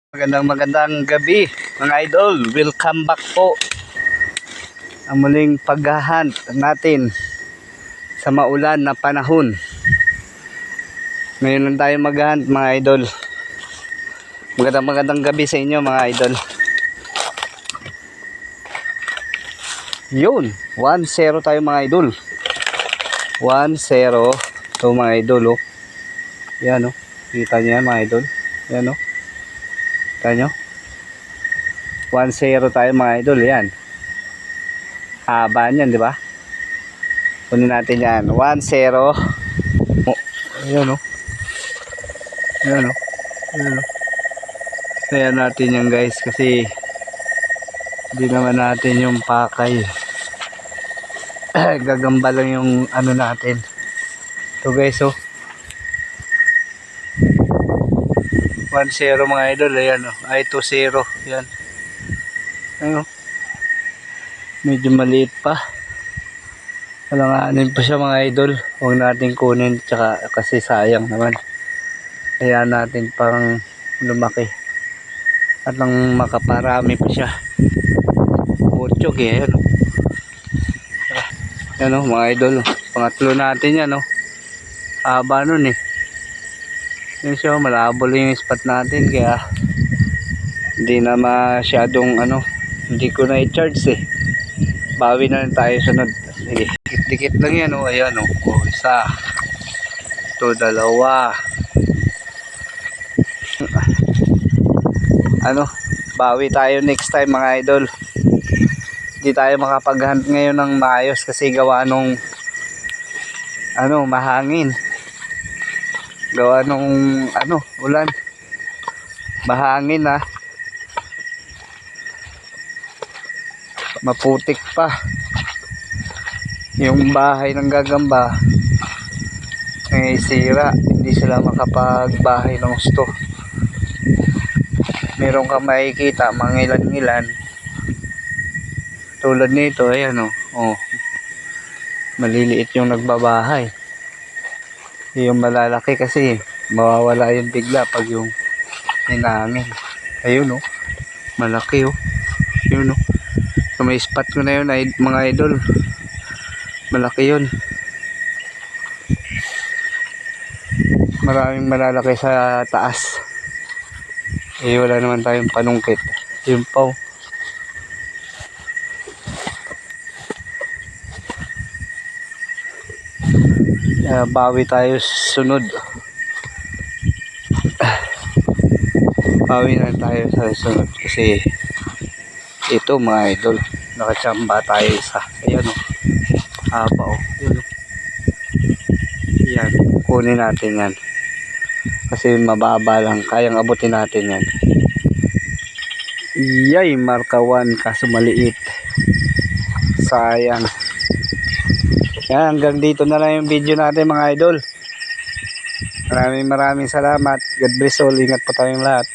Magandang gabi mga idol, welcome back po ang muling paghahunt natin sa maulan na panahon. Ngayon lang tayo maghahunt mga idol. Magandang gabi sa inyo mga idol. Yun, 1-0 tayo mga idol. 1-0 to mga idol oh. Yan oh, kita nyo yan mga idol. Yan oh, kita nyo 1-0 tayo mga idol. Yan, haba niyan, di ba? Kunin natin yan. 1-0. Oh, ayan oh. Ayan oh. Ayan oh. Kaya natin yan guys, kasi hindi naman natin yung pakay. Gagamba lang yung ano natin. Ito guys oh, 1-0 mga idol. Ayan oh. Ay 2-0. Yan. Ano? Medyo maliit pa. Alanganin pa siya mga idol. Huwag natin kunin, tsaka kasi sayang naman. Kaya natin pang lumaki. At nang makaparami pa siya. Putyog eh. Ayan o. Ayan o mga idol. Pangatlo natin yan o. Haba nun eh. Yan siya, malabo lang yung spot natin. Kaya hindi na masyadong ano. Hindi ko na i-charge eh. Bawi na lang tayo sunod. Sige. Dikit lang yan o. Ayan o. O isa. Ito dalawa. Ano, bawi tayo next time mga idol. Hindi tayo makapag-hunt ngayon ng maayos kasi gawa nung ano, mahangin. Gawa nung ano, ulan. Mahangin ha. Maputik pa. Yung bahay ng gagamba may sira. Hindi sila makapagbahay ng gusto. Meron ka makikita mga ilan-ilan tulad nito. Ayan o. Oh. Maliliit yung nagbabahay. Yung malalaki kasi mawawala yung bigla pag yung hinangin. Ayun o. Malaki o. Yun o. So may spot ko na yun mga idol. Malaki yun. Maraming malalaki sa taas. Eh wala naman tayong panungkit. Yung paw. Bawi tayo sunod. Bawi na tayo sa sunod. Kasi ito mga idol, nakachamba tayo isa. Ayan o. Haba o. Ayan o. Yan. Kunin natin yan. Kasi mababa lang. Kayang abutin natin yan. Yay, marka 1 kaso maliit. Sayang. Yan, hanggang dito na lang yung video natin mga idol. Maraming salamat. God bless all. Ingat po tayong lahat.